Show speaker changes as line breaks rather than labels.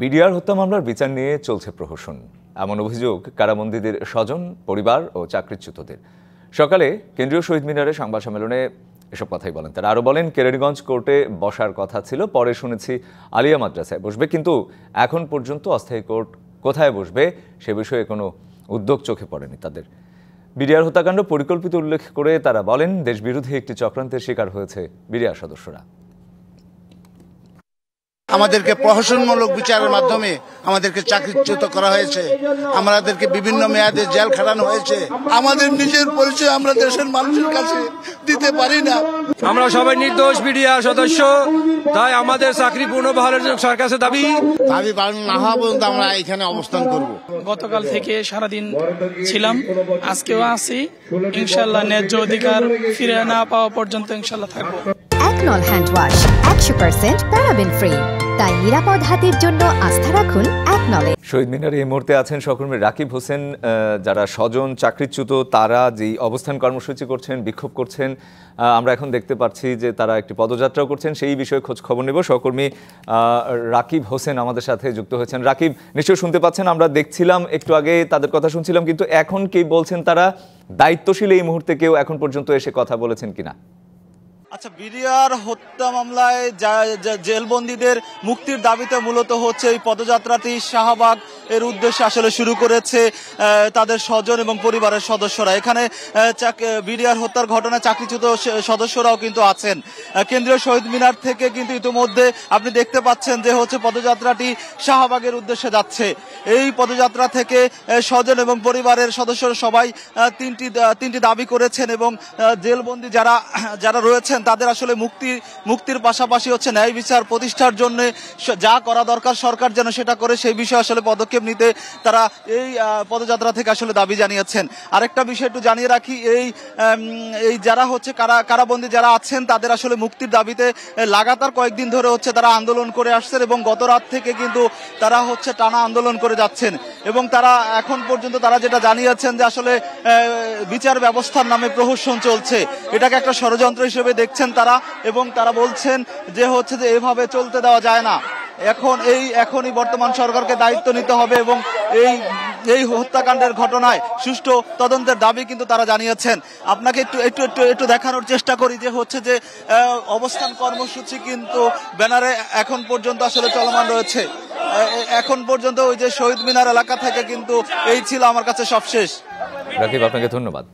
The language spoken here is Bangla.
বিডিআর হত্যা মামলার বিচার নিয়ে চলছে প্রহসন। এমন অভিযোগ কারাবন্দীদের স্বজন, পরিবার ও চাকরিচ্যুতদের। সকালে কেন্দ্রীয় শহীদ মিনারে সংবাদ সম্মেলনে এসব কথাই বলেন তারা। আরও বলেন, কেরানীগঞ্জ কোর্টে বসার কথা ছিল, পরে শুনেছি আলিয়া মাদ্রাসায় বসবে, কিন্তু এখন পর্যন্ত অস্থায়ী কোর্ট কোথায় বসবে সে বিষয়ে কোনো উদ্যোগ চোখে পড়েনি তাদের। বিডিআর হত্যাকাণ্ড পরিকল্পিত উল্লেখ করে তারা বলেন, দেশবিরোধী একটি চক্রান্তের শিকার হয়েছে বিডিআর সদস্যরা।
আমাদেরকে প্রহসনমূলক বিচারের মাধ্যমে আমাদেরকে চাকরিচ্যুত করা হয়েছে, আমাদেরকে বিভিন্ন মেয়াদে জেল খাটানো হয়েছে। আমাদের নিজের পরিচয় আমরা দেশের মানুষের কাছে দিতে পারি না।
আমরা সবাই নির্দোষ বিডিআর সদস্য, তাই আমাদের চাকরি পুনর্বহালের জন্য সরকারের কাছে দাবি
পালন না হওয়া পর্যন্ত আমরা এখানে অবস্থান করব।
গতকাল থেকে সারাদিন ছিলাম, আজকেও আছি। ইনশাল্লাহ ন্যায্য অধিকার ফিরে না পাওয়া পর্যন্ত ইনশাল্লাহ থাকবো।
একনল হ্যান্ড ওয়াশ 100% প্যারাবেন ফ্রি, তাই নিরাপদ হাতের জন্য আস্থা রাখুন একনলে।
শহীদ মিনারে এই মুহূর্তে আছেন সহকর্মী রাকিব হোসেন। যারা স্বজন, চাকরিচ্যুত, তারা যেই অবস্থান কর্মসূচি করছেন, বিক্ষোভ করছেন, আমরা এখন দেখতে পাচ্ছি যে তারা একটি পদযাত্রাও করছেন, সেই বিষয়ে খোঁজ খবর নেব। সহকর্মী রাকিব হোসেন আমাদের সাথে যুক্ত হয়েছেন। রাকিব, নিশ্চয়ই শুনতে পাচ্ছেন, আমরা দেখছিলাম একটু আগে, তাদের কথা শুনছিলাম, কিন্তু এখন কি বলছেন তারা? দায়িত্বশীল এই মুহূর্তে কেউ এখন পর্যন্ত এসে কথা বলেছেন কিনা?
আচ্ছা, বিডিআর হত্যা মামলায় জেলবন্দীদের মুক্তির দাবিতে মূলত হচ্ছে এই পদযাত্রাটি শাহবাগ এর উদ্দেশ্যে আসলে শুরু করেছে তাদের স্বজন এবং পরিবারের সদস্যরা। এখানে বিডিআর হত্যার ঘটনায় চাকরিচ্যুত সদস্যরাও কিন্তু আছেন। কেন্দ্রীয় শহীদ মিনার থেকে কিন্তু ইতিমধ্যে আপনি দেখতে পাচ্ছেন যে হচ্ছে পদযাত্রাটি শাহবাগের উদ্দেশ্যে যাচ্ছে। এই পদযাত্রা থেকে স্বজন এবং পরিবারের সদস্যরা সবাই তিনটি দাবি করেছেন, এবং জেলবন্দী যারা রয়েছেন তাদের আসলে মুক্তির পাশাপাশি হচ্ছে ন্যায় বিচার প্রতিষ্ঠার জন্য যা করা দরকার সরকার যেন সেটা করে, সেই বিষয়ে আসলে পদক্ষেপ নিতে তারা এই পদযাত্রা থেকে আসলে দাবি জানিয়েছেন। আরেকটা বিষয় একটু জানিয়ে রাখি, এই যারা হচ্ছে কারাবন্দী যারা আছেন তাদের আসলে মুক্তির দাবিতে লাগাতার কয়েকদিন ধরে হচ্ছে তারা আন্দোলন করে আসছেন, এবং গত রাত থেকে কিন্তু তারা হচ্ছে টানা আন্দোলন করে যাচ্ছেন। এবং তারা এখন পর্যন্ত তারা যেটা জানিয়েছেন যে আসলে বিচার ব্যবস্থার নামে প্রহসন চলছে, এটাকে একটা ষড়যন্ত্র হিসেবে দেখছেন তারা, এবং তারা বলছেন যে হচ্ছে যে এভাবে চলতে দেওয়া যায় না। এখনই বর্তমান সরকারকে দায়িত্ব নিতে হবে, এবং এই হত্যাকাণ্ডের ঘটনায় সুষ্ঠু তদন্তের দাবি কিন্তু তারা জানিয়েছেন। আপনাকে একটু দেখানোর চেষ্টা করি যে হচ্ছে যে অবস্থান কর্মসূচি কিন্তু ব্যানারে এখন পর্যন্ত আসলে চলমান রয়েছে। এখন পর্যন্ত ওই যে শহীদ মিনার এলাকা থেকে কিন্তু এই ছিল আমার কাছে সবশেষ।
রাকিব, আপনাকে ধন্যবাদ।